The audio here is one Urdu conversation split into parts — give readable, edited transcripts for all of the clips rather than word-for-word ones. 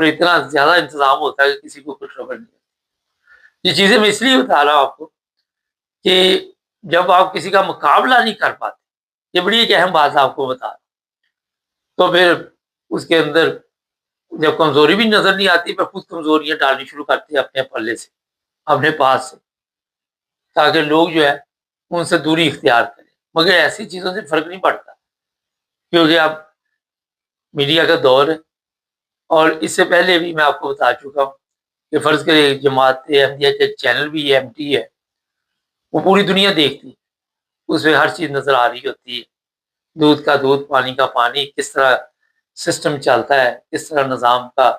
اور اتنا زیادہ انتظام ہوتا ہے کہ کسی کو کچھ خبر نہیں. یہ چیزیں میں اس لیے بتا رہا ہوں آپ کو کہ جب آپ کسی کا مقابلہ نہیں کر پاتے، یہ بڑی ایک اہم بات آپ کو بتا رہا ہوں، تو پھر اس کے اندر جب کمزوری بھی نظر نہیں آتی، پھر خود کمزوریاں ڈالنی شروع کرتی ہیں اپنے پلے سے، اپنے پاس سے، تاکہ لوگ جو ہے ان سے دوری اختیار کریں. مگر ایسی چیزوں سے فرق نہیں پڑتا، کیونکہ اب میڈیا کا دور ہے. اور اس سے پہلے بھی میں آپ کو بتا چکا ہوں کہ فرض کرے جماعت احمدیہ کے چینل بھی ہے، ایم ٹی ہے، وہ پوری دنیا دیکھتی ہے، اس میں ہر چیز نظر آ رہی ہوتی ہے، دودھ کا دودھ، پانی کا پانی، کس طرح سسٹم چلتا ہے، کس طرح نظام کا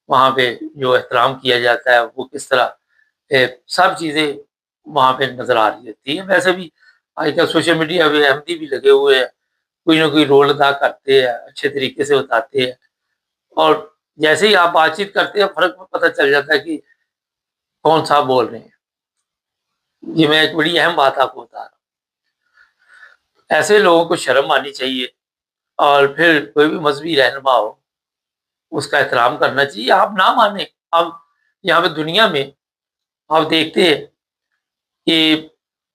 وہاں پہ جو احترام کیا جاتا ہے وہ کس طرح، سب چیزیں وہاں پہ نظر آ رہی ہوتی ہیں. ویسے بھی آج کل سوشل میڈیا پہ احمدی بھی لگے ہوئے ہیں، کوئی نہ کوئی رول ادا کرتے ہیں، اچھے طریقے سے بتاتے ہیں، اور جیسے ہی آپ بات چیت کرتے ہیں فرق پتہ چل جاتا ہے کہ کون صاحب بول رہے ہیں. یہ میں ایک بڑی اہم بات آپ کو بتا رہا ہوں. ایسے لوگوں کو شرم آنی چاہیے، اور پھر کوئی بھی مذہبی رہنما ہو اس کا احترام کرنا چاہیے. آپ نہ مانیں، اب یہاں پہ دنیا میں آپ دیکھتے ہیں کہ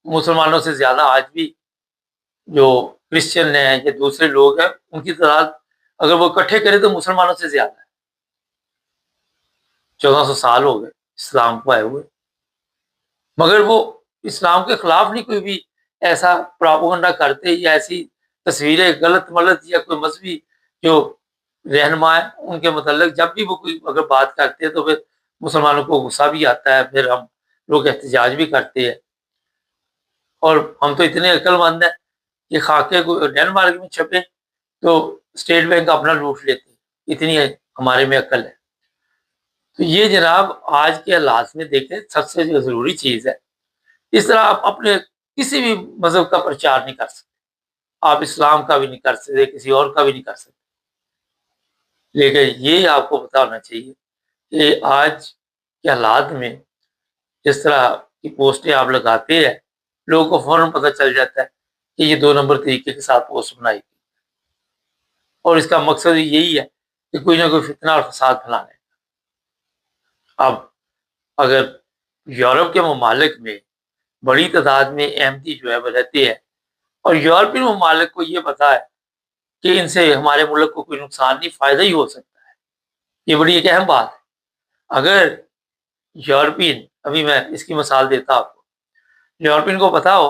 مسلمانوں سے زیادہ آج بھی جو کرسچن ہیں یا دوسرے لوگ ہیں ان کی تعداد اگر وہ اکٹھے کرے تو مسلمانوں سے زیادہ ہے. 1400 سال ہو گئے اسلام کو آئے ہوئے، مگر وہ اسلام کے خلاف نہیں کوئی بھی ایسا پراپوگنڈا کرتے یا ایسی تصویریں غلط ملت یا کوئی مذہبی جو رہنما ہے ان کے متعلق جب بھی وہ کوئی اگر بات کرتے ہیں تو پھر مسلمانوں کو غصہ بھی آتا ہے، پھر ہم لوگ احتجاج بھی کرتے ہیں. اور ہم تو اتنے عقل مند ہیں کہ خاکے کو ڈینمارک میں چھپے تو اسٹیٹ بینک اپنا لوٹ لیتے، اتنی ہمارے میں عقل ہے. تو یہ جناب آج کے حالات میں دیکھیں سب سے جو ضروری چیز ہے، اس طرح آپ اپنے کسی بھی مذہب کا پرچار نہیں کر سکتے، آپ اسلام کا بھی نہیں کر سکتے، کسی اور کا بھی نہیں کر سکتے. لیکن یہ آپ کو پتہ ہونا چاہیے کہ آج کے حالات میں جس طرح کی پوسٹیں آپ لگاتے ہیں لوگوں کو فوراً پتہ چل جاتا ہے کہ یہ 2 نمبر طریقے کے ساتھ پوسٹ بنائی گئی، اور اس کا مقصد یہی ہے کہ کوئی نہ کوئی فتنہ اور فساد پھیلانے. اب اگر یورپ کے ممالک میں بڑی تعداد میں احمدی جو ہے وہ رہتے ہیں، اور یورپین ممالک کو یہ پتا ہے کہ ان سے ہمارے ملک کو کوئی نقصان نہیں، فائدہ ہی ہو سکتا ہے. یہ بڑی ایک اہم بات ہے. اگر یورپین، ابھی میں اس کی مثال دیتا آپ کو، یورپین کو پتا ہو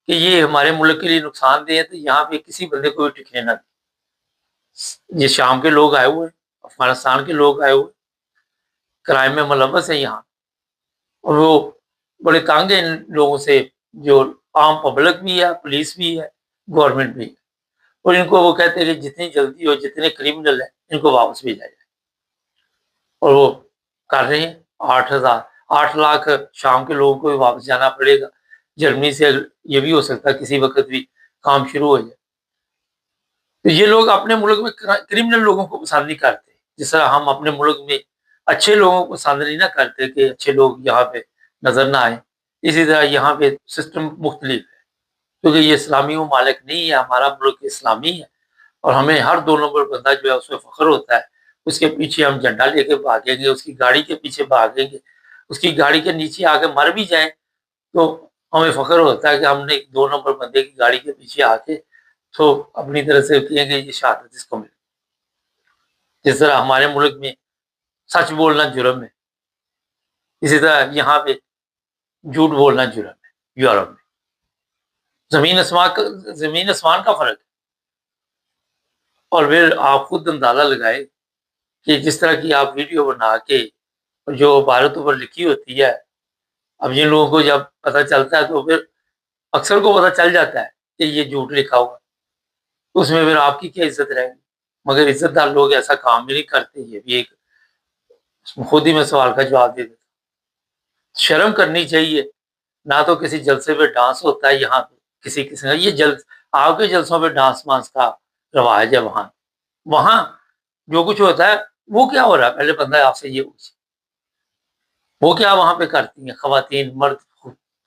کہ یہ ہمارے ملک کے لیے نقصان دہ ہے تو یہاں پہ کسی بندے کو بھی ٹکنے نہ دے. یہ شام کے لوگ آئے ہوئے، افغانستان کے لوگ آئے ہوئے، کرائم میں ملوث ہیں یہاں، اور وہ بڑے تانگ ہیں ان لوگوں سے، جو عام پبلک بھی ہے، پولیس بھی ہے، گورنمنٹ بھی ہے، اور ان کو وہ کہتے ہیں کہ جتنی جلدی ہو، جتنے کرمنل ہیں ان کو واپس بھیجا جائے. اور وہ کر رہے ہیں. 8 لاکھ شام کے لوگوں کو بھی واپس جانا پڑے گا. جرمنی سے یہ بھی ہو سکتا ہے کسی وقت بھی کام شروع ہو جائے. تو یہ لوگ اپنے ملک میں کرمنل لوگوں کو پسند نہیں کرتے، جس طرح ہم اپنے ملک میں اچھے لوگوں کو پسند نہیں نہ کرتے کہ اچھے لوگ یہاں پہ نظر نہ آئیں. اسی طرح یہاں پہ سسٹم مختلف ہے، کیونکہ یہ اسلامی ممالک نہیں ہے، ہمارا ملک اسلامی ہے، اور ہمیں ہر 2 نمبر بندہ جو ہے اس میں فخر ہوتا ہے. اس کے پیچھے ہم جھنڈا لے کے بھاگیں گے، اس کی گاڑی کے پیچھے بھاگیں گے، اس کی گاڑی کے نیچے آ کے مر بھی جائیں تو ہمیں فخر ہوتا ہے کہ ہم نے 2 نمبر بندے کی گاڑی کے پیچھے آ کے تو اپنی طرح سے کہیں گے یہ شہادت اس کو ملے. جس طرح ہمارے ملک میں سچ بولنا جرم ہے، اسی طرح یہاں پہ جھوٹ بولنا جرم ہے. یورپ میں زمین آسمان کا فرق ہے. اور پھر آپ خود اندازہ لگائے کہ جس طرح کی آپ ویڈیو بنا کے جو عبارتوں پر لکھی ہوتی ہے، اب جن لوگوں کو جب پتہ چلتا ہے تو پھر اکثر کو پتہ چل جاتا ہے کہ یہ جھوٹ لکھا ہوا، تو اس میں پھر آپ کی کیا عزت رہے گی. مگر عزت دار لوگ ایسا کام بھی نہیں کرتے. یہ بھی ایک خود ہی میں سوال کا جواب دے دیتا. شرم کرنی چاہیے. نہ تو کسی جلسے پہ ڈانس ہوتا ہے یہاں پہ کسی قسم کا، یہ آپ کے جلسوں پہ ڈانس وانس کا رواج ہے. وہاں جو کچھ ہوتا ہے وہ کیا ہو رہا ہے، پہلے بندہ آپ سے یہ پوچھے وہ کیا وہاں پہ کرتی ہیں خواتین مرد،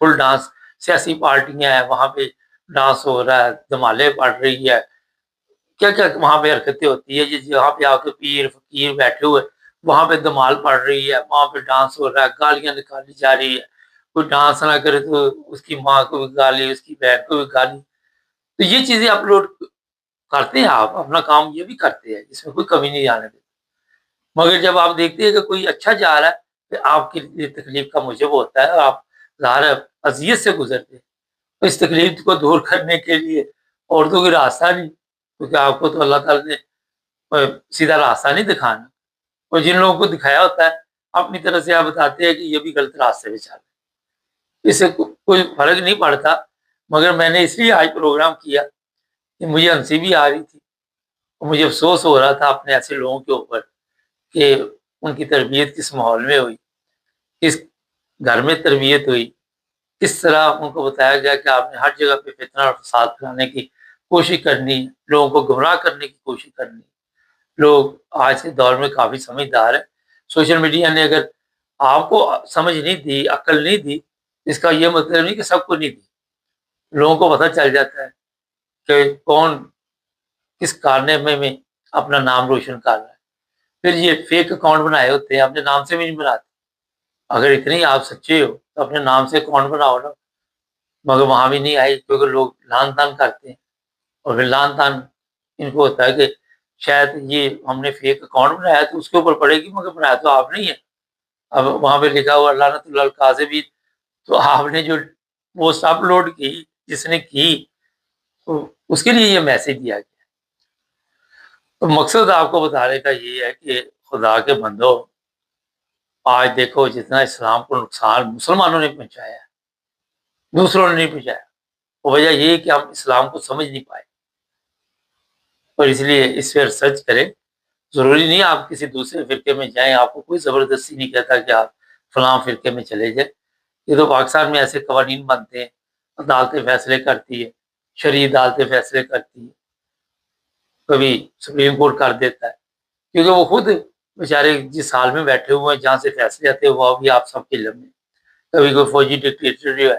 فل ڈانس. سیاسی پارٹیاں ہیں وہاں پہ ڈانس ہو رہا ہے، دھمالے پڑ رہی ہے، کیا کیا وہاں پہ حرکتیں ہوتی ہے. جہاں پہ آ کے پیر فقیر بیٹھے ہوئے وہاں پہ دھمال پڑ رہی ہے، وہاں پہ ڈانس ہو رہا ہے، گالیاں نکالی جا رہی ہے، کوئی ڈانس نہ کرے تو اس کی ماں کو بھی گالی، اس کی بہن کو بھی گالی. تو یہ چیزیں اپلوڈ کرتے ہیں، آپ اپنا کام یہ بھی کرتے ہیں، اس میں کوئی کمی نہیں آنے دیتے. مگر جب آپ دیکھتے ہیں کہ کوئی اچھا جا رہا ہے تو آپ کے لیے تکلیف کا موجب ہوتا ہے، اور آپ ظاہر اذیت سے گزرتے ہیں. تو اس تکلیف کو دور کرنے کے لیے اور تو کوئی راستہ نہیں، کیونکہ آپ کو تو اللہ تعالیٰ نے سیدھا راستہ نہیں دکھانا، اور جن لوگوں کو دکھایا ہوتا ہے اپنی طرف سے آپ بتاتے ہیں کہ یہ بھی غلط راستے پہ چل رہے ہیں. اس سے کوئی فرق نہیں پڑتا. مگر میں نے اس لیے آج پروگرام کیا کہ مجھے ہنسی بھی آ رہی تھی، اور مجھے افسوس ہو رہا تھا اپنے ایسے لوگوں کے اوپر کہ ان کی تربیت کس ماحول میں ہوئی، کس گھر میں تربیت ہوئی، کس طرح ان کو بتایا گیا کہ آپ نے ہر جگہ پہ فتنہ اور فساد پھیلانے کی کوشش کرنی، لوگوں کو گمراہ کرنے کی کوشش کرنی. لوگ آج کے دور میں کافی سمجھدار ہیں. سوشل میڈیا نے اگر آپ کو سمجھ نہیں دی، عقل نہیں دی، اس کا یہ مطلب نہیں کہ سب کو نہیں دی. لوگوں کو پتہ چل جاتا ہے کہ کون کس کارنامے میں اپنا نام روشن کر رہا ہے. پھر یہ فیک اکاؤنٹ بنائے ہوتے ہیں، اپنے نام سے بھی نہیں بناتے. اگر اتنے ہی آپ سچے ہو تو اپنے نام سے اکاؤنٹ بناؤ نا. مگر وہاں بھی نہیں آئی، کیونکہ لوگ لان تان کرتے ہیں، اور پھر لان تان ان کو ہوتا ہے کہ شاید یہ ہم نے فیک اکاؤنٹ بنایا تو اس کے اوپر پڑے گی، مگر بنایا تو آپ نہیں ہے. اب وہاں پہ لکھا ہوا لعنت اللہ الکاذبین، تو آپ نے جو پوسٹ اپلوڈ کی، جس نے کی، تو اس کے لیے یہ میسج دیا گیا. تو مقصد آپ کو بتانے کا یہ ہے کہ خدا کے بندو، آج دیکھو جتنا اسلام کو نقصان مسلمانوں نے پہنچایا ہے، دوسروں نے نہیں پہنچایا. وجہ یہ ہے کہ ہم اسلام کو سمجھ نہیں پائے، اور اس لیے اس پہ ریسرچ کریں. ضروری نہیں آپ کسی دوسرے فرقے میں جائیں، آپ کو کوئی زبردستی نہیں کہتا کہ آپ فلاں فرقے میں چلے جائیں. یہ تو پاکستان میں ایسے قوانین بنتے ہیں، عدالتیں فیصلے کرتی ہے، شرعی عدالتیں فیصلے کرتی ہے، کبھی سپریم کورٹ کر دیتا ہے، کیونکہ وہ خود بیچارے جس حال میں بیٹھے ہوئے ہیں جہاں سے فیصلے آتے ہیں وہ بھی آپ سب کے علم میں. کبھی کوئی فوجی ڈکٹیٹر جو ہے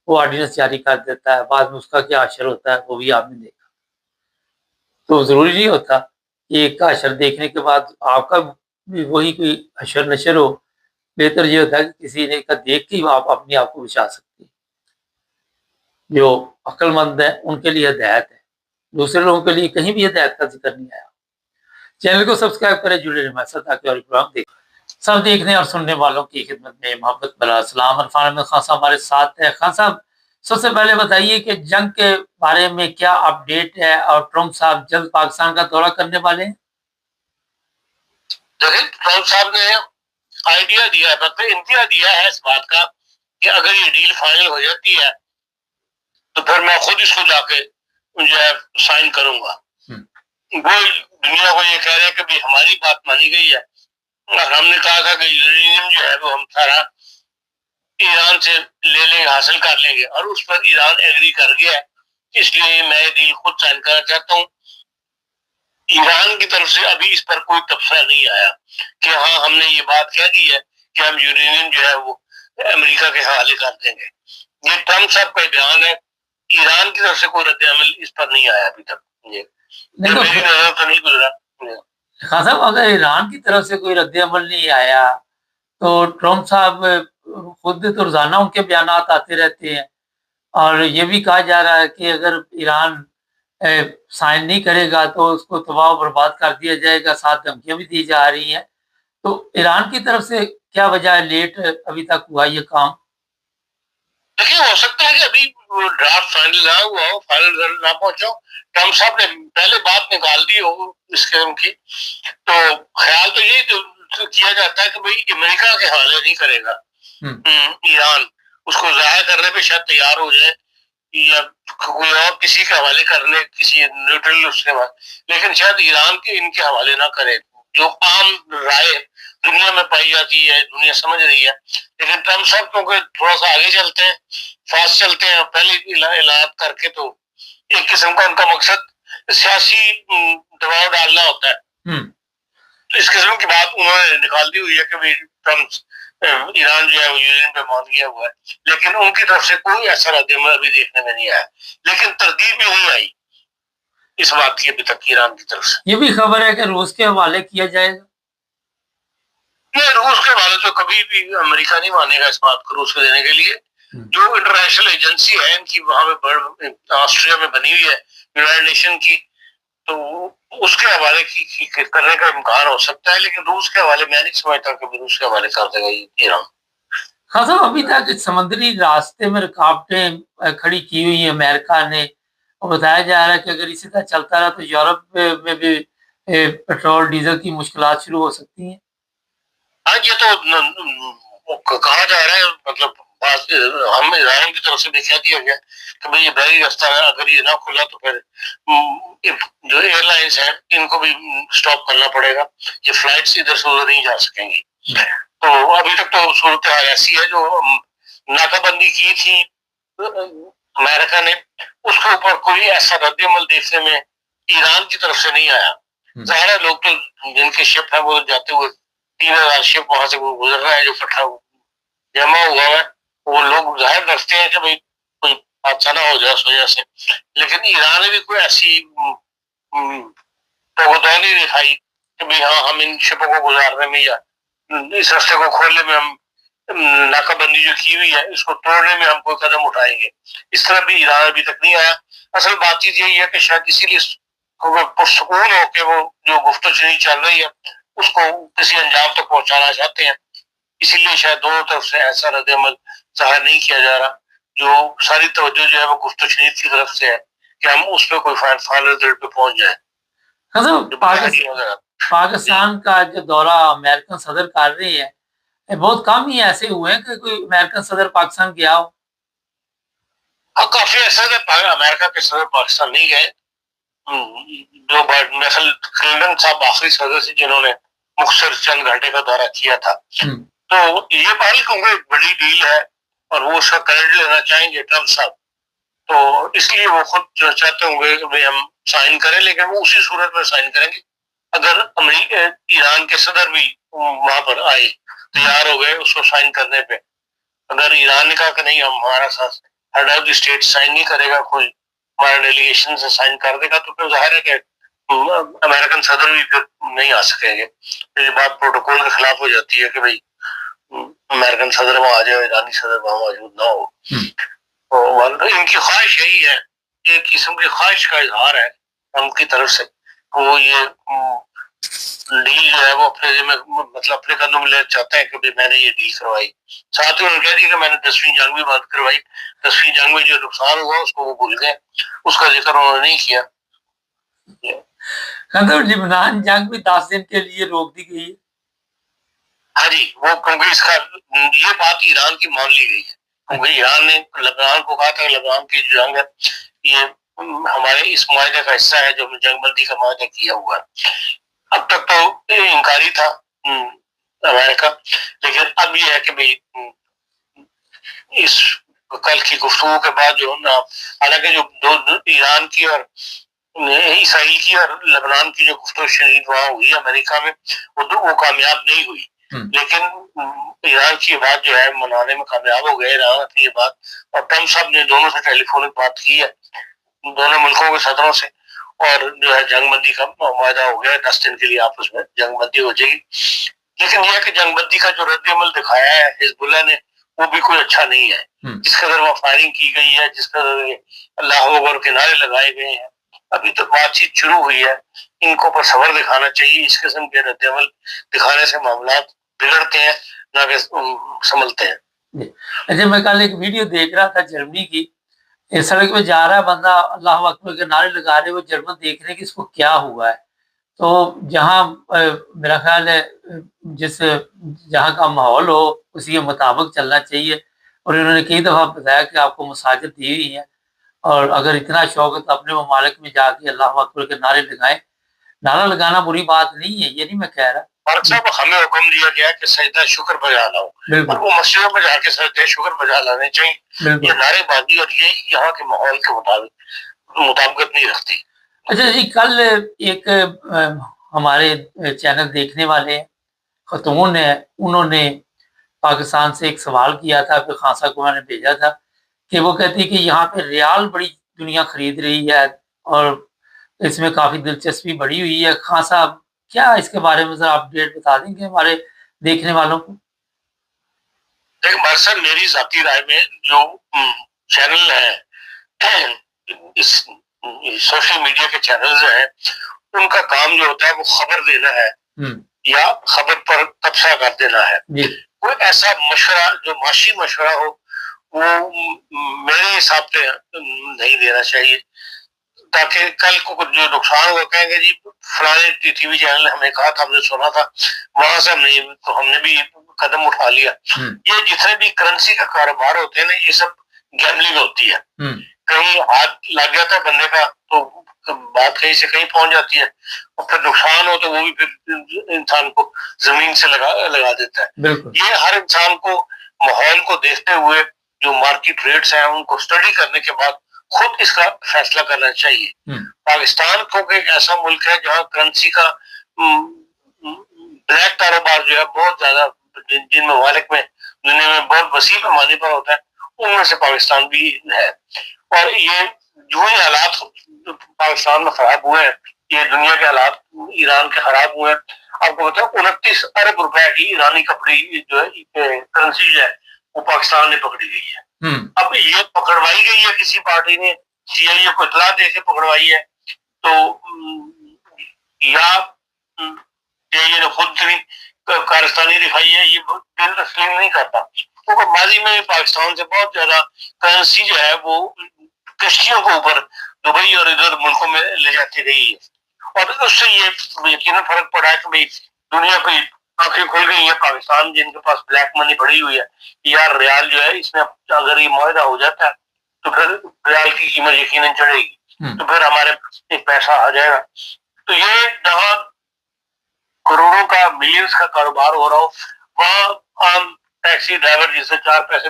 وہ آرڈیننس جاری کر دیتا ہے، بعد میں اس کا کیا اثر ہوتا ہے وہ بھی آپ نے دیکھا. تو ضروری نہیں ہوتا کہ ایک کا اشر دیکھنے کے بعد آپ کا بھی وہی کوئی اشر نشر ہو. بہتر یہ ہوتا ہے کہ کسی نے کا دیکھ کے آپ اپنے آپ کو بچا سکتے ہیں. جو عقل مند ہے ان کے لیے ہدایت ہے، دوسرے لوگوں کے لیے کہیں بھی ہدایت کا ذکر نہیں آیا. چینل کو سبسکرائب کریں، جڑے رہیں ہمارے ساتھ تاکہ اور پروگرام دیکھ سب دیکھنے اور سننے والوں کی خدمت میں محبت بھرا سلام. عرفان احمد خان صاحب ہمارے ساتھ ہے. خان صاحب، سب سے پہلے بتائیے کہ جنگ کے بارے میں کیا اپ ڈیٹ ہے، اور ٹرمپ صاحب جلد پاکستان کا دورہ کرنے والے ہیں؟ دیکھیں، ٹرمپ صاحب نے آئیڈیا دیا ہے، مطلب انتہا دیا ہے اس بات کا کہ اگر یہ ڈیل فائنل ہو جاتی ہے تو پھر میں خود اس کو جا کے جو ہے سائن کروں گا. وہ دنیا کو یہ کہہ رہے ہیں کہ ہماری بات مانی گئی ہے، اور ہم نے کہا تھا کہ یورینیم جو ہے وہ ہم سارا ایران سے لے لیں گے، حاصل کر لیں گے، اور اس پر ایران ایگری کر گیا ہے. اس لیے میں یہ ڈیل خود سائن کرنا چاہتا ہوں. ایران کی طرف سے ابھی اس پر کوئی تبصرہ نہیں آیا کہ ہاں ہم نے یہ بات کہہ دی ہے کہ ہم یورینیم جو ہے وہ امریکہ کے حوالے کر دیں گے. یہ ٹرمپ صاحب کا بیان ہے. ایران کی طرف سے کوئی رد عمل اس پر نہیں آیا ابھی تک، میری نظر تو نہیں گزرا. خان صاحب، اگر ایران کی طرف سے کوئی رد عمل نہیں آیا تو ٹرمپ صاحب خود تو روزانہ ان کے بیانات آتے رہتے ہیں، اور یہ بھی کہا جا رہا ہے کہ اگر ایران سائن نہیں کرے گا تو اس کو تباہ و برباد کر دیا جائے گا، ساتھ دھمکیاں بھی دی جا رہی ہیں. تو ایران کی طرف سے کیا وجہ ہے لیٹ ابھی تک ہوا یہ کام؟ دیکھیے، ہو سکتا ہے کہ ابھی ڈرافٹ فائنل نہ ہوا ہو، فائنل رزلٹ نہ پہنچا ہو. ٹرمپ صاحب نے پہلے بات نکال دی ہو اس قسم کی، تو خیال تو یہی کیا جاتا ہے کہ بھائی امریکہ کے حوالے نہیں کرے گا ایران، اس کو ضائع کرنے پہ شاید تیار ہو جائے، یا کوئی اور کسی کے حوالے کرنے، کسی نیوٹرل اس کے بعد، لیکن شاید ایران کے ان کے حوالے نہ کرے، جو عام رائے دنیا میں پائی جاتی ہے، دنیا سمجھ رہی ہے. لیکن ٹرمپ صاحب کیونکہ تھوڑا سا آگے چلتے ہیں، فاسٹ چلتے ہیں، پہلے اعلانات کر کے، تو ایک قسم کا ان کا مقصد سیاسی دباؤ ڈالنا ہوتا ہے. اس قسم کی بات انہوں نے نکال دی ہوئی ہے کہ ٹرمپ ایران جو ہے وہ یورین پہ مان گیا ہوا ہے، لیکن ان کی طرف سے کوئی ایسا رد عمل ابھی دیکھنے میں نہیں آیا. لیکن تردید بھی نہیں آئی اس بات کی ابھی تک ایران کی طرف سے. یہ بھی خبر ہے کہ روس کے حوالے کیا جائے گا. یہ روس کے والے تو کبھی بھی امریکہ نہیں مانے گا اس بات کو روس کو دینے کے لیے. جو انٹرنیشنل ایجنسی ہے ان کی وہاں پہ آسٹریا میں بنی ہوئی ہے یونائٹڈ نیشن کی, تو اس کے حوالے کی کرنے کا امکان ہو سکتا ہے, لیکن روس کے حوالے میں نہیں سمجھتا کہ روس کے حوالے کر دے گا ایران. خاص ابھی تک سمندری راستے میں رکاوٹیں کھڑی کی ہوئی ہیں امریکہ نے, اور بتایا جا رہا ہے کہ اگر اسی طرح چلتا رہا تو یورپ میں بھی پیٹرول ڈیزل کی مشکلات شروع ہو سکتی ہیں. ہاں یہ تو کہا جا رہا ہے, مطلب ہم ایران کی طرف سے بھی کہہ دیا گیا کہ بھائی یہ بحری راستہ ہے, اگر یہ نہ کھلا تو پھر جو ایئر لائنس ہیں ان کو بھی اسٹاپ کرنا پڑے گا, یہ فلائٹس ادھر سے ادھر نہیں جا سکیں گی. تو ابھی تک تو صورتحال ایسی ہے, جو ناکہ بندی کی تھی امریکہ نے, اس کے اوپر کوئی ایسا رد عمل دیکھنے میں ایران کی طرف سے نہیں آیا. ظاہر ہے لوگ تو جن کے شپ ہے وہ جاتے ہوئے 3000 شپ وہاں سے گزر رہا ہے, جو کٹھا جمع ہوا ہے, وہ لوگ ظاہر رکھتے ہیں کہ بھائی کوئی حادثہ نہ ہو جائے اس وجہ سے, لیکن ایران نے بھی کوئی ایسی توقع نہیں دکھائی کہ بھائی ہاں ہم ان شپوں کو گزارنے میں یا اس راستے کو کھولنے میں, ہم ناکہ بندی جو کی ہوئی ہے اس کو توڑنے میں ہم کوئی قدم اٹھائیں گے, اس طرح بھی ایران ابھی تک نہیں آیا. اصل بات چیت یہی ہے کہ شاید اسی لیے پرسکون ہو کے وہ جو گفت و شنید چل رہی ہے اس کو کسی انجام تک پہنچانا چاہتے ہیں, اسی لیے شاید دونوں طرف سے ایسا رد عمل ظاہر نہیں کیا جا رہا. جو ساری توجہ جو ہے وہ گفت و شنید کی طرف سے ہے کہ ہم اس پہ کوئی فائنل رزلٹ پہ پہنچ جائیں. پاکستان کا جو دورہ امریکن صدر کر رہی ہے, بہت کم ہی ایسے ہوئے ہیں کہ کوئی امریکن صدر پاکستان گیا ہو. کافی ایسا ہے امریکہ کے صدر پاکستان نہیں گئے. جو کلنٹن صاحب آخری صدر سے جنہوں نے مختصر چند گھنٹے کا دورہ کیا تھا, تو یہ پہل کیونکہ بڑی ڈیل ہے اور وہ اس کا کریڈٹ لینا چاہیں گے ٹرمپ صاحب, تو اس لیے وہ خود چاہتے ہوں گے کہ ہم سائن کریں, لیکن وہ اسی صورت میں سائن کریں گے اگر ایران کے صدر بھی وہاں پر آئے, تیار ہو گئے اس کو سائن کرنے پہ. اگر ایران نے کہا کہ نہیں ہم ہمارا ساتھ head of the state sign نہیں کرے گا, کوئی ہمارا ڈیلیگیشن سے سائن کر دے گا, تو پھر ظاہر ہے کہ امریکن صدر بھی پھر نہیں آ سکیں گے. یہ بات پروٹوکول کے خلاف ہو جاتی ہے کہ بھائی امریکن صدر وہاں آ جائے, ایرانی صدر وہاں موجود نہ ہو. ان کی خواہش یہی ہے, ایک قسم کی خواہش کا اظہار ہے ان کی طرف سے, وہ یہ ڈیل جو ہے وہ اپنے مطلب اپنے قدم میں لے چاہتے ہیں کہ میں نے یہ ڈیل کروائی. ساتھ ہی انہوں نے کہہ دیا کہ میں نے 10ویں جنگ بھی بند کروائی, 10ویں جنگ میں جو نقصان ہوا اس کو وہ بھول گئے, اس کا ذکر انہوں نے نہیں کیا. لبنان جنگ بھی 10 دن کے لیے روک دی گئی ہے. ہاں جی, وہ کیونکہ اس کا یہ بات ایران کی مان لی گئی ہے, کیونکہ ایران نے لبنان کو کہا تھا کہ لبنان کی جو جنگ ہے یہ ہمارے اس معاہدے کا حصہ ہے جو ہم نے جنگ بندی کا معاہدہ کیا ہوا ہے. اب تک تو انکاری تھا امریکہ, لیکن اب یہ ہے کہ بھائی اس کل کی گفتگو کے بعد جو نا, حالانکہ جو دو ایران کی اور اسرائیل کی اور لبنان کی جو گفتگو شنید وہاں ہوئی امریکہ میں وہ کامیاب نہیں ہوئی, لیکن ایران کی بات جو ہے منانے میں کامیاب ہو گئے ایران کی یہ بات, اور ٹرمپ صاحب نے دونوں سے ٹیلی فونک بات کی ہے دونوں ملکوں کے صدروں سے, اور جو ہے جنگ بندی کا معاہدہ ہو گیا, 10 دن کے لیے آپس میں جنگ بندی ہو جائے گی. لیکن یہ کہ جنگ بندی کا جو رد عمل دکھایا ہے حزب اللہ نے وہ بھی کوئی اچھا نہیں ہے. جس قدر وہ فائرنگ کی گئی ہے, جس قدر اللہ اکبر کے نعرے لگائے گئے ہیں, ابھی تو بات چیت شروع ہوئی ہے. ان کو پر صبر دکھانا چاہیے, اس قسم کے رد عمل دکھانے سے معاملات بگڑتے ہیں نہ کہ سنبھلتے ہیں. اچھا, میں کل ایک ویڈیو دیکھ رہا تھا جرمنی کی, سڑک پہ جا رہا ہے بندہ, اللہ اکبر کے نعرے لگا رہے, وہ جرمن دیکھ رہے کہ اس کو کیا ہوا ہے. تو جہاں میرا خیال ہے جہاں کا ماحول ہو اسی کے مطابق چلنا چاہیے, اور انہوں نے کئی دفعہ بتایا کہ آپ کو مساجد دی ہوئی ہیں, اور اگر اتنا شوق ہے تو اپنے ممالک میں جا کے اللہ اکبر کے نعرے لگائیں. نعرہ لگانا بری بات نہیں ہے, یہ نہیں میں کہہ رہا. فاروق صاحب ہمیں حکم دیا گیا کہ سجدہ شکر بجا لاؤ, اور وہ مسجدوں میں جا کے سجدہ شکر بجا لانے چاہیے. یہ نعرے بازی اور یہ یہاں کے ماحول کے مطابقت نہیں رکھتی. اچھا جی, کل ایک ہمارے چینل دیکھنے والے خاتون ہیں, انہوں نے پاکستان سے ایک سوال کیا تھا, پھر خان صاحب کو میں نے بھیجا تھا, کہ وہ کہتی کہ یہاں پہ ریال بڑی دنیا خرید رہی ہے اور اس میں کافی دلچسپی بڑھی ہوئی ہے. خان صاحب کیا اس کے بارے میں ذرا اپڈیٹ بتا دیں گے ہمارے دیکھنے والوں کو؟ دیکھ مرسل، میری ذاتی رائے میں جو چینل ہیں، اس سوشل میڈیا کے چینلز ہیں، ان کا کام جو ہوتا ہے وہ خبر دینا ہے یا خبر پر تبصرہ کر دینا ہے. کوئی ایسا مشورہ جو معاشی مشورہ ہو وہ میرے حساب سے نہیں دینا چاہیے، تاکہ کل کو جو نقصان ہو کہیں گے جی فلانے ٹی وی چینل نے ہمیں کہا تھا، ہم نے سنا تھا، وہاں سے ہم نے بھی قدم اٹھا لیا. یہ جتنے بھی کرنسی کا کاروبار ہوتے ہیں نا، یہ سب گیملنگ ہوتی ہے. کہیں ہاتھ لگ جاتا ہے بندے کا تو بات کہیں سے کہیں پہنچ جاتی ہے، اور پھر نقصان ہو تو وہ بھی پھر انسان کو زمین سے لگا دیتا ہے. یہ ہر انسان کو ماحول کو دیکھتے ہوئے جو مارکیٹ ریٹس ہیں ان کو اسٹڈی کرنے کے بعد خود اس کا فیصلہ کرنا چاہیے. پاکستان کو ایک ایسا ملک ہے جہاں کرنسی کا بلیک کاروبار جو ہے بہت زیادہ، جن ممالک میں دنیا میں بہت وسیع پیمانے پر ہوتا ہے ان میں سے پاکستان بھی ہے. اور یہ جو ہی حالات پاکستان میں خراب ہوئے ہیں، یہ دنیا کے حالات ایران کے خراب ہوئے ہیں. آپ کو بتاؤ 29 ارب روپے کی ایرانی کپڑی جو ہے کرنسی جو ہے وہ پاکستان میں پکڑی گئی ہے. اب یہ پکڑوائی گئی ہے کسی پارٹی نے، سی آئی اے کو اطلاع دے کے پکڑوائی ہے، تو یا یہ خود کارستانی دکھائی ہے، یہ دل تسلیم نہیں کرتا. کیونکہ ماضی میں پاکستان سے بہت زیادہ کرنسی جو ہے وہ کشتیوں کے اوپر دبئی اور ادھر ملکوں میں لے جاتی رہی ہے، اور اس سے یہ یقیناً فرق پڑا ہے کہ بھائی دنیا کو آنکھیں کھل گئی ہیں. پاکستان جن کے پاس بلیک منی پڑی ہوئی ہے، یار ریال جو ہے اس میں اگر یہ معاہدہ ہو جاتا ہے تو پھر ریال کی قیمت یقیناً چڑھے گی، تو پھر ہمارے ایک پیسہ آ جائے گا. تو یہ جہاں کروڑوں کا ملینز کا کاروبار ہو رہا ہو، وہاں عام ٹیکسی ڈرائیور جسے 4 پیسے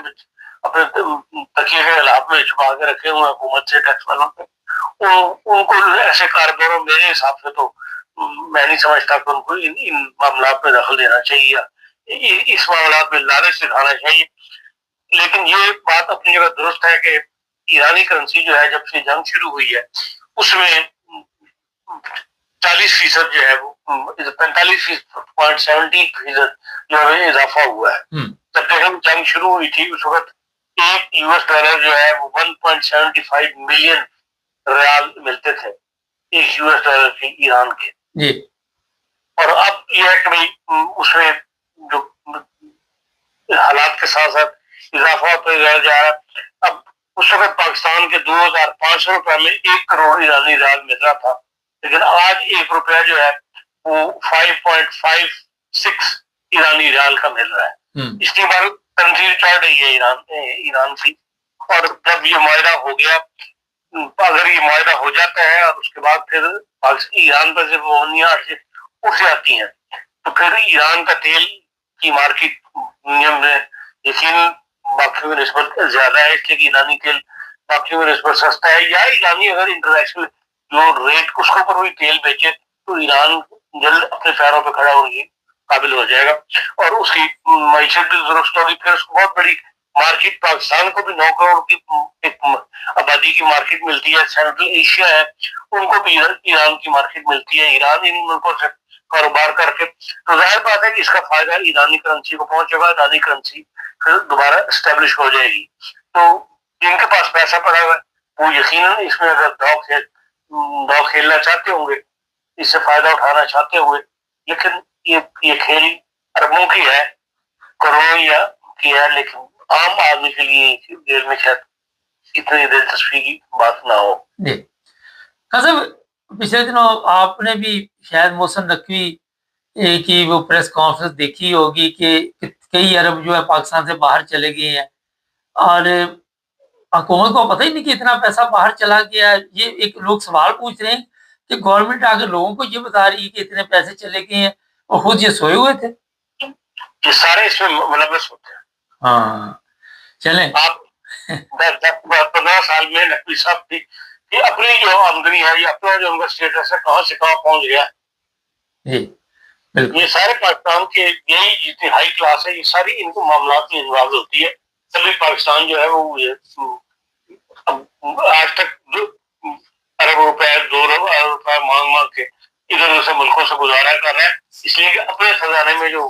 اپنے تکیے کے علاق میں چھپا کے رکھے ہوئے حکومت سے ٹیکس والوں پہ، ان کو ایسے کاروباروں میرے حساب سے تو میں نہیں سمجھتا کہ ان کو ان معاملات میں دخل دینا چاہیے، اس معاملات میں لالچ دکھانا چاہیے. لیکن یہ بات اپنی جگہ درست ہے کہ ایرانی کرنسی جو ہے جب سے جنگ شروع ہوئی ہے اس میں 40% جو ہے وہ 45.17% جو ہے اضافہ ہوا ہے. جب جنگ شروع ہوئی تھی اس وقت ایک US ڈالر جو ہے وہ 1.75 ملین ریال ملتے تھے، ایک US ڈالر کے ایران کے. اور اب یہ ہے کہ بھائی اس میں جو حالات کے ساتھ ساتھ اضافہ ہوتا جا رہا ہے. اب اس وقت پاکستان کے 2500 روپے میں 1 کروڑ ایرانی ریال مل رہا تھا، لیکن آج 1 روپیہ جو ہے وہ 5.56 ایرانی ریال کا مل رہا ہے. اس کے بعد کرنسی چڑھ رہی ہے ایران کی. اور جب یہ معاہدہ ہو گیا، اگر یہ معاہدہ ہو جاتا ہے اور اس کے بعد پھر ایران پر صرف پابندیاں اٹھ جاتی ہیں، تو پھر ایران کا تیل کی مارکیٹ دنیا میں یقیناً باقیوں کی نسبت زیادہ ہے، اس لیے کہ ایرانی تیل باقیوں کی نسبت سستا ہے. یا ایرانی اگر انٹرنیشنل جو ریٹ اس کے اوپر ہوئی تیل بیچے تو ایران جلد اپنے پیروں پہ کھڑا ہونے قابل ہو جائے گا، اور اس کی معیشت بھی درست ہوگی. پھر اس کو بہت بڑی مارکیٹ، پاکستان کو بھی 9 کروڑ کی ایک آبادی کی مارکیٹ ملتی ہے، سینٹرل ایشیا ہے ان کو بھی ایران کی مارکیٹ ملتی ہے. ایران ان ملکوں سے کاروبار کر کے، تو ظاہر بات ہے کہ اس کا فائدہ ایرانی کرنسی کو پہنچے گا، ایرانی کرنسی پھر دوبارہ اسٹیبلش ہو جائے گی. تو جن کے پاس پیسہ پڑا ہوا ہے وہ یقیناً اس میں اگر داؤ کھیلنا چاہتے ہوں گے، اس سے فائدہ اٹھانا چاہتے ہوئے، لیکن یہ کھیل اربوں کی ہے، کروڑوں یا کی ہے، لیکن عام آدمی کے لیے دیر میں شاید اتنی دلچسپی کی بات نہ ہو. جی صاحب، پچھلے دنوں آپ نے بھی شاید محسن نقوی کی وہ پریس کانفرنس دیکھی ہوگی کہ کئی ارب جو ہے پاکستان سے باہر چلے گئے ہیں، اور حکومت کو پتہ ہی نہیں کہ اتنا پیسہ باہر چلا گیا. یہ ایک لوگ سوال پوچھ رہے ہیں کہ گورنمنٹ آگے لوگوں کو یہ بتا رہی ہے کہ اتنے پیسے چلے گئے ہیں اور خود یہ سوئے ہوئے تھے. یہ سارے اس میں ملوث ہوتے ہیں. ہاں چلیں، آپ 10-15 سال میں نقوی صاحب بھی یہ اپنی جو آمدنی ہے، یہ اپنا جو ان کا اسٹیٹس ہے کہاں سے کہاں پہنچ گیا. یہ سارے پاکستان کے یہی جتنی ہائی کلاس ہے، یہ ساری ان کو معاملات میں انوالو ہوتی ہے. تبھی پاکستان جو ہے وہ آج تک ارب روپے 2 ارب روپے مانگ کے ادھر ادھر سے ملکوں سے گزارا کر رہا ہے، اس لیے کہ اپنے خزانے میں جو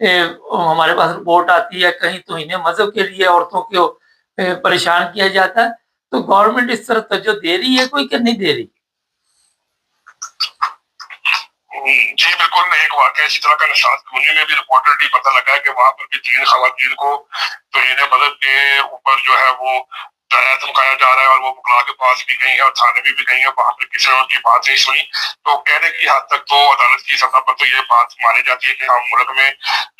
ہمارے پاس رپورٹ آتی ہے کہیں توہین مذہب کے لیے عورتوں کو پریشان کیا جاتا ہے، تو گورنمنٹ اس طرح توجہ دے رہی ہے کوئی کہ نہیں دے رہی؟ جی بالکل، ایک واقعہ اسی طرح کا نشاط کلونی میں بھی رپورٹڈلی پتہ لگا ہے کہ وہاں پر بھی 3 خواتین کو توہین مذہب کے اوپر جو ہے وہ ڈرایا دھمکایا جا رہا ہے، اور وہ وکلاء کے پاس بھی گئی ہیں اور تھانے میں بھی گئی ہیں، وہاں پہ کسی نے ان کی بات نہیں سنی۔ تو کہنے کی حد تک تو عدالت کی سطح پر تو یہ بات مانی جاتی ہے کہ ہم ملک میں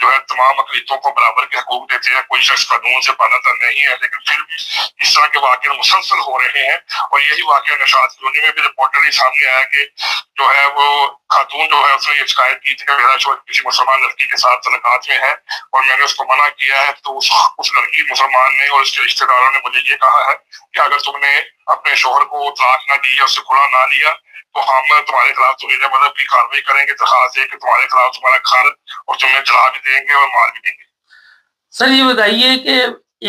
جو ہے تمام اقلیتوں کو برابر کے حقوق دیتے ہیں، کوئی شخص قانون سے پالتا نہیں ہے، لیکن پھر بھی اس طرح کے واقعے مسلسل ہو رہے ہیں۔ اور یہی واقعہ نشاط کلونی میں بھی رپورٹڈلی سامنے آیا کہ جو ہے وہ خاتون جو ہے اس نے یہ شکایت کی تھی کہ میرا شوہر کسی مسلمان لڑکی کے ساتھ تعلقات میں ہے اور میں نے اس کو منع کیا ہے، تو اس لڑکی مسلمان نے اور اس کے رشتے داروں نے مجھے یہ کہا ہے کہ اگر تم نے اپنے شوہر کو طلاق نہ دی یا اس سے کھلا نہ لیا تو ہم تمہارے خلاف توہین مذہب کی کارروائی کریں گے، درخواست ہے کہ تمہارے خلاف تمہارا گھر اور تمہیں جلا بھی دیں گے اور مار بھی دیں گے۔ سر یہ بتائیے کہ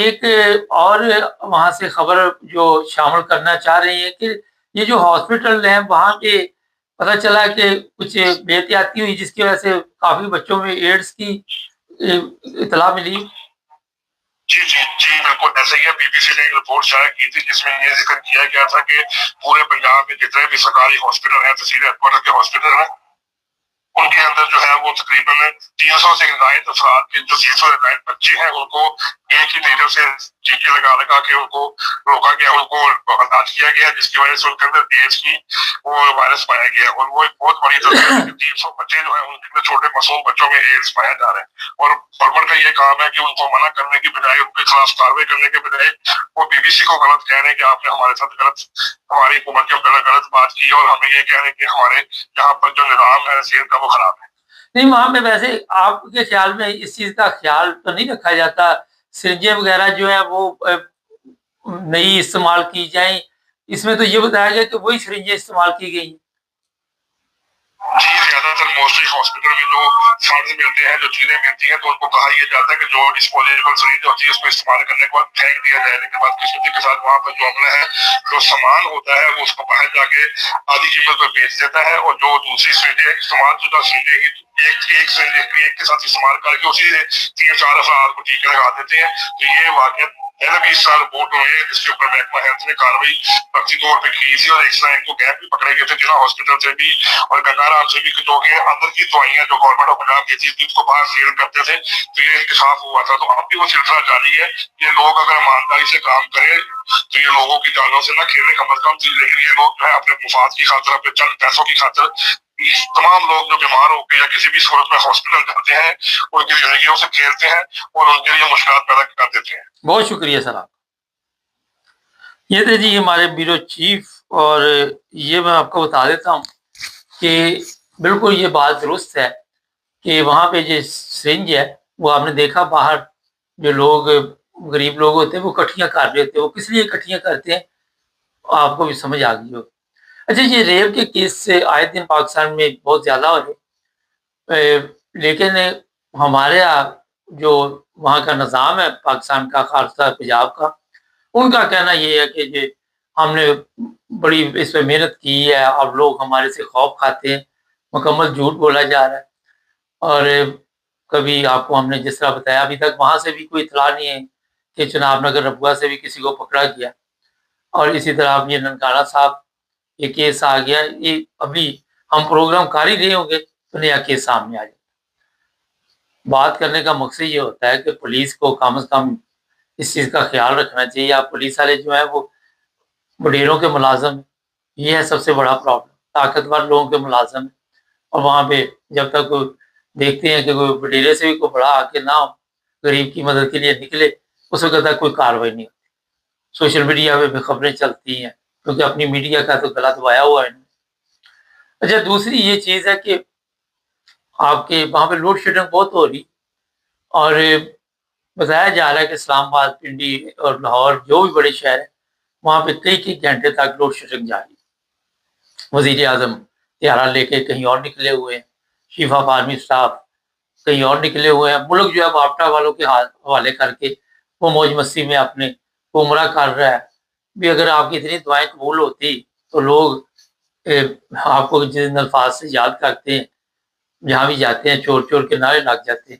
ایک اور وہاں سے خبر جو شامل کرنا چاہ رہی ہے کہ یہ جو ہاسپٹل ہیں وہاں پہ پتہ چلا کہ کچھ بے احتیاطی ہوئی جس کی وجہ سے کافی بچوں میں ایڈز کی اطلاع ملی۔ جی جی جی بالکل ایسا ہی ہے۔ بی بی سی نے ایک رپورٹ شائع کی تھی جس میں یہ ذکر کیا گیا تھا کہ پورے پنجاب میں جتنے بھی سرکاری ہاسپٹل ہیں، تحصیل ہیڈ کوارٹر کے ہاسپٹل ہیں، ان کے اندر جو ہے وہ تقریباً 300 سے زائد افراد کے جو 300 سے زائد بچے ہیں ان کو ایک ہی نیڈل سے ٹیکے لگا کے ان کو روکا گیا، ان کو علاج کیا گیا، جس کی وجہ سے ان کے اندر ایڈز کی وہ وائرس پایا گیا، اور وہ ایک بہت بڑی تصویر ہے کہ 300 بچے جو ہیں ان کے چھوٹے معصوم بچوں میں ایڈز پایا جا رہا ہے۔ اور گورنمنٹ کا یہ کام ہے کہ ان کو منع کرنے کی بجائے، ان کے خلاف کارروائی کرنے کے بجائے وہ بی بی سی کو غلط کہہ رہے ہیں کہ آپ نے ہمارے ساتھ ہماری حکومت کے اوپر غلط بات کی، اور ہمیں یہ کہہ رہے ہیں کہ ہمارے یہاں پر جو نظام ہے صحت کا وہ خراب ہے۔ نہیں، وہاں پہ ویسے آپ کے خیال میں اس چیز کا خیال تو نہیں رکھا جاتا سرنجیں وغیرہ جو ہے وہ نئی استعمال کی جائیں؟ اس میں تو یہ بتایا گیا کہ وہی سرنجیں استعمال کی گئی ہیں۔ جی زیادہ تر موسٹلی ہاسپٹل میں جو فنڈز ملتے ہیں، جو چیزیں ملتی ہیں، تو ان کو کہا یہ جاتا ہے کہ جو ڈسپوزیبل سرنج ہوتی ہے اس کو استعمال کرنے کے بعد پھینک دیا جائے، لیکن بدقسمتی کے ساتھ وہاں پر جو عملہ ہے، جو سامان ہوتا ہے وہ اس کو باہر جا کے آدھی قیمت پر بیچ دیتا ہے، اور جو دوسری سرنجیں استعمال شدہ سرنجیں ہی ایک سرنج ایک کے ساتھ استعمال کر کے اسی سے 3-4 افراد کو ٹیکے لگا دیتے ہیں۔ تو یہ واقعہ پہلے بھی اس سال رپورٹ ہوئے ہیں جس کے اوپر محکمہ ہیلتھ نے کارروائی وقتی طور پہ کی تھی، اور ایک کو گیپ بھی پکڑے گئے تھے ضلع ہاسپٹل سے بھی اور گنگارام سے بھی، جو کہ اندر کی دوائیاں جو گورنمنٹ آف پنجاب دیتی تھی اس کو باہر سیل کرتے تھے، تو یہ انکشاف ہوا تھا۔ تو اب بھی وہ سلسلہ جاری ہے۔ یہ لوگ اگر ایمانداری سے کام کریں تو یہ لوگوں کی جانوں سے نہ کھیلنے کم از کم، لیکن یہ لوگ جو ہے اپنے مفاد کی خاطر، اپنے چند پیسوں کی خاطر، تمام لوگ جو بیمار ہو کے یا کسی بھی صورت میں ہاسپٹل جاتے ہیں ان کی زندگیوں سے کھیلتے ہیں اور ان کے لیے مشکلات پیدا کر دیتے ہیں۔ بہت شکریہ سر آپ۔ یہ تھے جی ہمارے بیورو چیف، اور یہ میں آپ کو بتا دیتا ہوں کہ بالکل یہ بات درست ہے کہ وہاں پہ جو سرنج ہے وہ آپ نے دیکھا باہر جو لوگ غریب لوگ ہوتے ہیں وہ کٹھیاں کر رہے ہوتے ہیں۔ وہ کس لیے کٹھیاں کرتے ہیں آپ کو بھی سمجھ آ گئی ہو۔ اچھا، یہ ریپ کے کیس سے آئے دن پاکستان میں بہت زیادہ ہو رہے، لیکن ہمارے یہاں جو وہاں کا نظام ہے پاکستان کا، خاص طور پنجاب کا، ان کا کہنا یہ ہے کہ یہ ہم نے بڑی اس پہ محنت کی ہے، اب لوگ ہمارے سے خوف کھاتے ہیں، مکمل جھوٹ بولا جا رہا ہے۔ اور کبھی آپ کو ہم نے جس طرح بتایا ابھی تک وہاں سے بھی کوئی اطلاع نہیں ہے کہ چناب نگر ربوہ سے بھی کسی کو پکڑا گیا، اور اسی طرح اب یہ ننکانہ صاحب یہ کیس آ گیا۔ یہ ابھی ہم پروگرام کر ہی رہے ہوں گے تو نیا کیس سامنے آ جائے۔ بات کرنے کا مقصد یہ ہوتا ہے کہ پولیس کو کم از کم اس چیز کا خیال رکھنا چاہیے۔ آپ پولیس والے جو ہیں وہ وڈیروں کے ملازم ہیں، یہ ہے سب سے بڑا پرابلم، طاقتور لوگوں کے ملازم ہیں، اور وہاں پہ جب تک دیکھتے ہیں کہ کوئی وڈیرے سے بھی کوئی بڑا آ کے نہ ہو، غریب کی مدد کے لیے نکلے، اس وقت تک کوئی کارروائی نہیں ہوتی۔ سوشل میڈیا پہ بھی خبریں چلتی ہیں کیونکہ اپنی میڈیا کا تو گلا دبایا ہوا ہے۔ اچھا، دوسری یہ چیز ہے کہ آپ کے وہاں پہ لوڈ شیڈنگ بہت ہو رہی، اور بتایا جا رہا ہے کہ اسلام آباد، پنڈی اور لاہور جو بھی بڑے شہر ہیں وہاں پہ کئی گھنٹے تک لوڈ شیڈنگ جاری۔ وزیر اعظم تیارہ لے کے کہیں اور نکلے ہوئے ہیں، چیف آف آرمی اسٹاف کہیں اور نکلے ہوئے ہیں، ملک جو ہے باپٹا والوں کے حوالے کر کے وہ موج مستی میں اپنے گمراہ کر رہا ہے۔ بھی اگر آپ کی اتنی دعائیں قبول ہوتی تو لوگ آپ کو جن الفاظ سے یاد کرتے ہیں، جہاں بھی جاتے ہیں چور چور کے نعرے لگ جاتے ہیں۔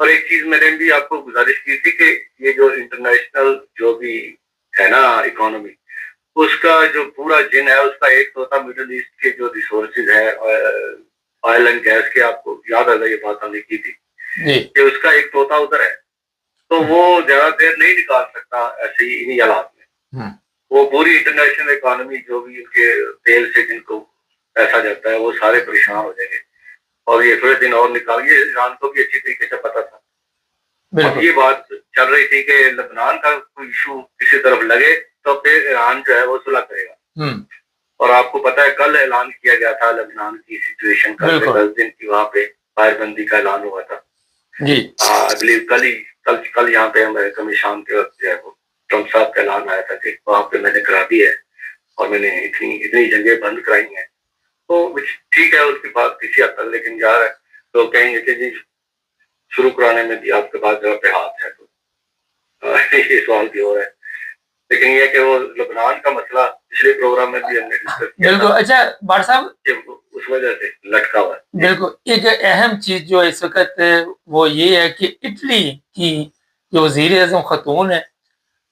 اور ایک چیز میں نے بھی آپ کو گزارش کی تھی کہ یہ جو انٹرنیشنل جو بھی ہے نا اکانومی، اس کا جو پورا جن ہے اس کا ایک تو تھا مڈل ایسٹ کے جو ریسورسز ہے آئل اینڈ گیس کے، آپ کو یاد آئے گا یہ بات ہم نے کی تھی کہ اس کا ایک طوطا ادھر ہے، تو وہ زیادہ دیر نہیں نکال سکتا ایسے ہی انہی حالات میں. وہ پوری انٹرنیشنل اکانومی جو بھی ان کے تیل سے جن کو پیسہ جاتا ہے وہ سارے پریشان ہو جائیں گے، اور یہ تھوڑے دن اور نکال گئے. ایران کو بھی اچھی طریقے سے پتا تھا. اب یہ بات چل رہی تھی کہ لبنان کا کوئی ایشو کسی طرف لگے تو پھر ایران جو ہے وہ صلح کرے گا. اور آپ کو پتا ہے کل اعلان کیا گیا تھا لبنان کی سچویشن کا، 10 دن کی وہاں پہ فائر بندی کا اعلان ہوا تھا. کل یہاں پہ امریکہ میں شام کے وقت جو ہے وہ ٹرمپ صاحب کا اعلان آیا تھا کہ وہاں پہ میں نے کرا دی ہے اور میں نے اتنی جنگیں بند کرائی ہیں. تو ٹھیک ہے اس کے بعد کسی حد تک، لیکن یار لوگ کہیں گے کہ جی شروع کرانے میں بھی آپ کے پاس جگہ پہ ہاتھ ہے، تو یہ سوال بھی ہو رہا ہے. لیکن یہ کہ وہ لبنان کا مسئلہ پچھلے پروگرام میں بھی ہم نے ڈسکس کیا. بالکل. اچھا بار صاحب، اس وجہ سے لٹکا ہوا ہے. بالکل. ایک اہم چیز جو اس وقت وہ یہ ہے کہ اٹلی کی جو وزیر اعظم خاتون ہے،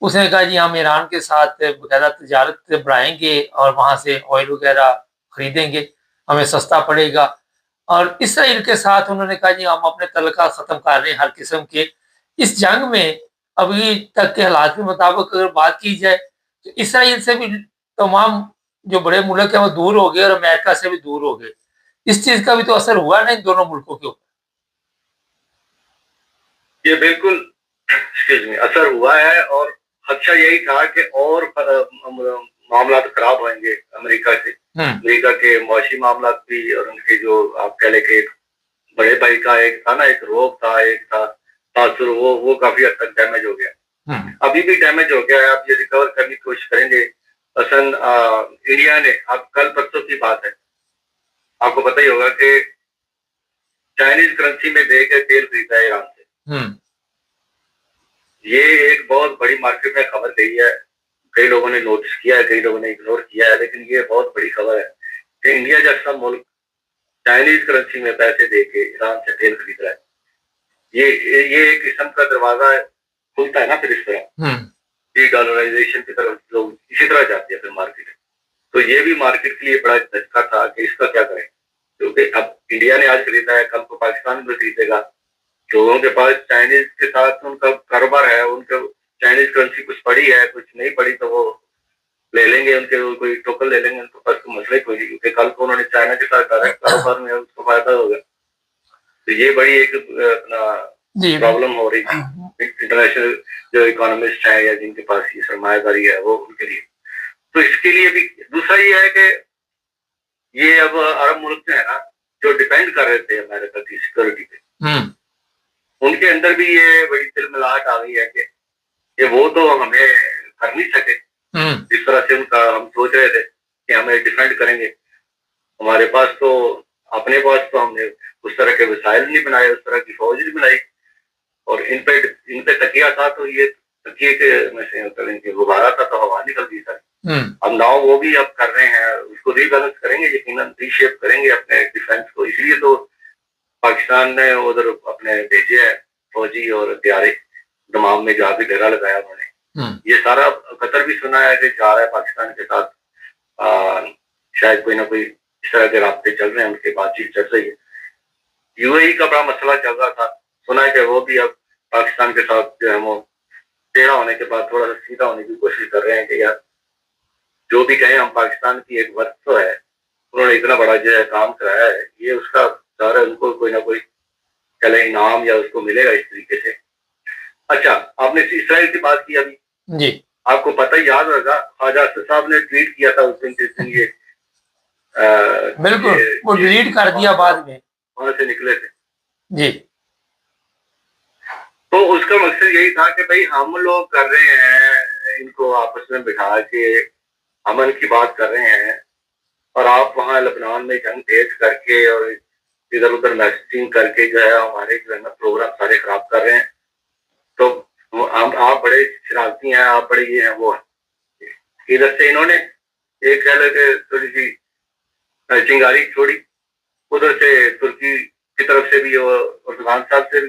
اس نے کہا جی ہم ایران کے ساتھ باقاعدہ تجارت بڑھائیں گے اور وہاں سے آئل وغیرہ خریدیں گے، ہمیں سستا پڑے گا. اور اسرائیل کے ساتھ انہوں نے کہا جی ہم اپنے تعلقات ختم کر رہے ہیں ہر قسم کے. اس جنگ میں ابھی تک کے حالات کے مطابق اگر بات کی جائے تو اسرائیل سے بھی تمام جو بڑے ملک ہیں وہ دور ہو گئے اور امریکہ سے بھی دور ہو گئے. اس چیز کا بھی تو اثر ہوا نا ان دونوں ملکوں کے اوپر. یہ بالکل اثر ہوا ہے، اور خدشہ یہی تھا کہ اور معاملات خراب ہوئیں گے امریکہ سے. امریکہ کے معاشی معاملات بھی، اور ان کے جو آپ کہہ لیں کہ بڑے بھائی کا ایک تھا نا، ایک روب تھا، ایک تھا تاثر، وہ کافی حد تک ڈیمیج ہو گیا. ابھی بھی ڈیمیج ہو گیا ہے. آپ یہ ریکور کرنے کی کوشش کریں گے. مثلاً انڈیا نے، اب کل پرسوں کی بات ہے، آپ کو پتہ ہی ہوگا کہ چائنیز کرنسی میں دے کے تیل خریدا ہے ایران سے. یہ ایک بہت بڑی مارکیٹ میں خبر گئی ہے. کئی لوگوں نے نوٹس کیا ہے، کئی لوگوں نے اگنور کیا ہے، لیکن یہ بہت بڑی خبر ہے کہ انڈیا جیسا ملک چائنیز کرنسی میں پیسے دے کے ایران سے تیل خرید رہا ہے. یہ ایک قسم کا دروازہ کھلتا ہے نا پھر اس طرح ڈی ڈالرائزیشن کی طرف لوگ اسی طرح جاتے ہیں پھر مارکیٹ. تو یہ بھی مارکیٹ کے لیے بڑا دھچکا تھا کہ اس کا کیا کریں، کیونکہ اب انڈیا نے آج خریدا ہے، کل کو پاکستان بھی خریدے گا. لوگوں کے پاس چائنیز کے ساتھ ان کا کاروبار ہے، ان کو چائنیز کرنسی کچھ پڑی ہے کچھ نہیں پڑی تو وہ لے لیں گے، ان کے کوئی ٹوکن لے لیں گے. ان کے پاس کوئی مسئلہ کوئی نہیں، کیونکہ کل کو انہوں نے چائنا کے ساتھ کاروبار میں اس کو فائدہ ہوگا. تو یہ بڑی ایک اپنا پرابلم ہو رہی تھی انٹرنیشنل جو اکانومسٹ ہیں یا جن کے پاس یہ سرمایہ داری ہے وہ ان کے لیے. تو اس کے لیے بھی دوسرا یہ ہے کہ یہ اب عرب ملک جو ہے نا، جو ڈپینڈ کر رہے تھے امریکہ کی سیکورٹی پہ، ان کے اندر بھی یہ بڑی تلملاہٹ آ گئی ہے کہ وہ تو ہمیں کر نہیں سکے جس طرح سے ان کا ہم سوچ رہے تھے کہ ہمیں ڈیفینڈ کریں گے. ہمارے پاس تو اپنے پاس تو ہم نے اس طرح کے وسائل نہیں بنائے، اس طرح کی فوج نہیں بنائی، اور ان پہ تکیہ تھا تو یہ تکیے کے میں سے غبارہ تھا تو ہوا نکلتی سر. اب ناؤ وہ بھی اب کر رہے ہیں، اس کو ری بیلنس کریں گے، یقیناً ری شیپ کریں گے اپنے ڈیفینس کو. اس لیے تو پاکستان نے ادھر اپنے بھیجے ہیں فوجی اور ہتھیارے، دمام میں جا کے ڈیرا لگایا انہوں نے. یہ سارا قطر بھی سنا ہے کہ جا رہا ہے پاکستان کے ساتھ، شاید کوئی نہ کوئی اس طرح کے رابطے چل رہے ہیں، ان کی بات چیت چل رہی ہے. یو اے ای کا بڑا مسئلہ چل رہا تھا، سنا ہے کہ وہ بھی اب پاکستان کے ساتھ جو ہے وہ ٹیڑھا ہونے کے بعد تھوڑا سا سیدھا ہونے کی کوشش کر رہے ہیں کہ یار جو بھی کہیں ہم پاکستان کی ایک ورک تو ہے، انہوں نے اتنا بڑا جو ہے کام کرایا ہے، یہ اس کا سارا ان کو کوئی نہ کوئی چلے انعام یا اس کو ملے گا اس طریقے سے. اچھا آپ نے اسرائیل کی بات کی ابھی جی، آپ کو پتہ یاد ہوگا خواجہ اسد صاحب نے ٹویٹ کیا تھا اس دن جس دن یہ بالکل وہ ڈیلیٹ کر دیا بعد میں وہاں سے نکلے تھے جی. تو اس کا مقصد یہی تھا کہ بھائی ہم لوگ کر رہے ہیں ان کو آپس میں بٹھا کے امن کی بات کر رہے ہیں، اور آپ وہاں لبنان میں جنگ تیز کر کے اور ادھر ادھر میسجنگ کر کے جو ہے ہمارے جو ہے نا پروگرام سارے خراب کر رہے ہیں. تو آپ بڑے شرارتی ہیں، آپ بڑے یہ ہیں وہ ہیں. ادھر سے انہوں نے ایک کہہ لے کہ تھوڑی سی چنگاری چھوڑی، ادھر سے ترکی کی طرف سے بھی اور اردوغان صاحب سے بھی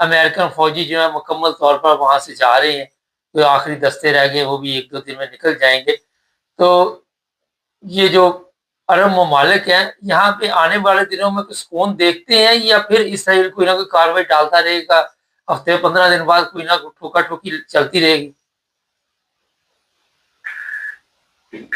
امریکن فوجی جو ہے مکمل طور پر وہاں سے جا رہے ہیں، کوئی آخری دستے رہ گئے، وہ بھی 1-2 دن میں نکل جائیں گے۔ تو یہ جو عرب ممالک ہیں یہاں پہ آنے والے دنوں میں کچھ سکون دیکھتے ہیں، یا پھر اسرائیل کوئی نہ کوئی کاروائی ڈالتا رہے گا، ہفتے 15 دن بعد کوئی نہ کوئی ٹھوکا ٹھوکی چلتی رہے گی؟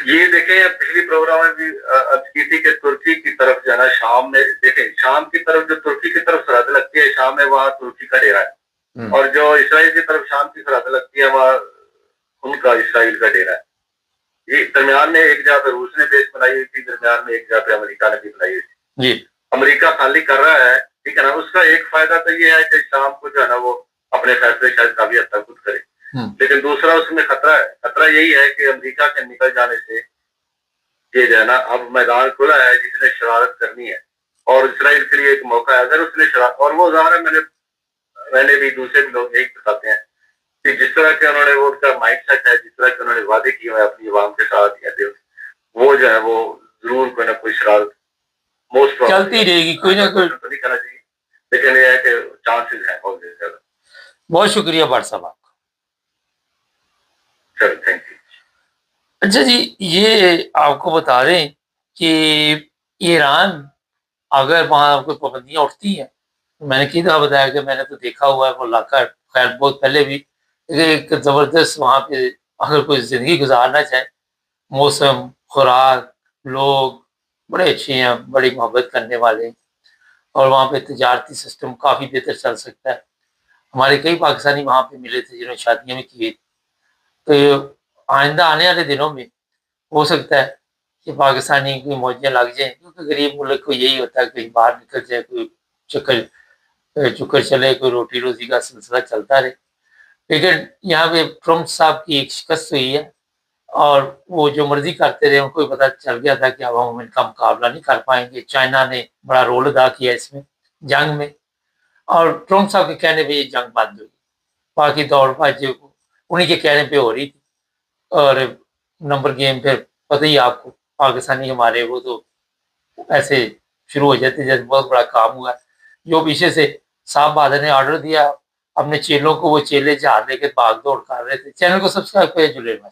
یہ دیکھیں پچھلی پروگرام میں بھی عرض کی تھی کہ ترکی کی طرف جو ہے نا شام میں، دیکھیں شام کی طرف جو ترکی کی طرف سرحد لگتی ہے شام میں وہاں ترکی کا ڈیرا ہے، اور جو اسرائیل کی طرف شام کی سرحد لگتی ہے وہاں ان کا اسرائیل کا ڈیرا ہے۔ یہ درمیان میں ایک جگہ پہ روس نے بیس بنائی ہوئی تھی، درمیان میں ایک جگہ پہ امریکہ نے بھی بنائی ہوئی تھی۔ جی امریکہ خالی کر رہا ہے، ٹھیک ہے نا، اس کا ایک فائدہ تو یہ ہے کہ شام کو جو ہے نا وہ اپنے فیصلے شاید کافی حد تک خود کرے، لیکن دوسرا اس میں خطرہ ہے، خطرہ یہی ہے کہ امریکہ کے نکل جانے سے یہ جو ہے نا اب میدان کھلا ہے جس نے شرارت کرنی ہے، اور اسرائیل کے لیے ایک موقع ہے اگر اس نے شرارت، اور وہ ظاہر ہے میں نے بھی دوسرے بھی لوگ یہی بتاتے ہیں کہ جس طرح کے انہوں نے وہ ان کا مائنڈ سیٹ ہے، جس طرح کے انہوں نے وعدے کیے ہوئے اپنی عوام کے ساتھ، یا وہ جو ہے وہ ضرور کوئی نہ کوئی شرارت موسٹ چلتی رہے گی، کوئی نہ کوئی تو نہیں کرنا چاہیے، لیکن یہ ہے کہ چانسز ہیں بہت زیادہ۔ بہت شکریہ بٹ صاحب آپ کا۔ چلو تھینک یو۔ اچھا جی، یہ آپ کو بتا دیں کہ ایران اگر وہاں کوئی پابندیاں اٹھتی ہیں، میں نے کیا بتایا کہ میں نے تو دیکھا ہوا ہے وہ علاقہ، خیر بہت پہلے بھی، ایک زبردست وہاں پہ اگر کوئی زندگی گزارنا چاہے، موسم، خوراک، لوگ بڑے اچھے ہیں، بڑی محبت کرنے والے ہیں، اور وہاں پہ تجارتی سسٹم کافی بہتر چل سکتا ہے۔ ہمارے کئی پاکستانی وہاں پہ ملے تھے جنہوں نے شادیاں بھی کی، تو آئندہ آنے والے دنوں میں ہو سکتا ہے کہ پاکستانی کی موجیں لگ جائیں، کیونکہ غریب ملک کو یہی ہوتا ہے کہ باہر نکل جائے، کوئی چکر چلے، کوئی روٹی روزی کا سلسلہ چلتا رہے۔ لیکن یہاں پہ ٹرمپ صاحب کی ایک شکست ہوئی ہے، اور وہ جو مرضی کرتے رہے، ان کو پتہ چل گیا تھا کہ اب ہم ان کا مقابلہ نہیں کر پائیں گے۔ چائنا نے بڑا رول ادا کیا اس میں، جنگ میں، اور ٹرمپ صاحب کے کہنے پہ یہ جنگ بند ہوئی، باقی دوڑ بھاج انہیں کے کہنے پہ ہو رہی تھی، اور نمبر گیم پھر پتہ ہی آپ کو پاکستانی ہمارے وہ تو ایسے شروع ہو جاتے جیسے بہت بڑا کام ہوا ہے۔ جو پیچھے سے صاحب بہادر نے آرڈر دیا، اپنے چیلوں کو، وہ چیلے جہاز لے کے بھاگ دوڑ کر رہے تھے۔ چینل کو سبسکرائب کریں، جڑے رہیں۔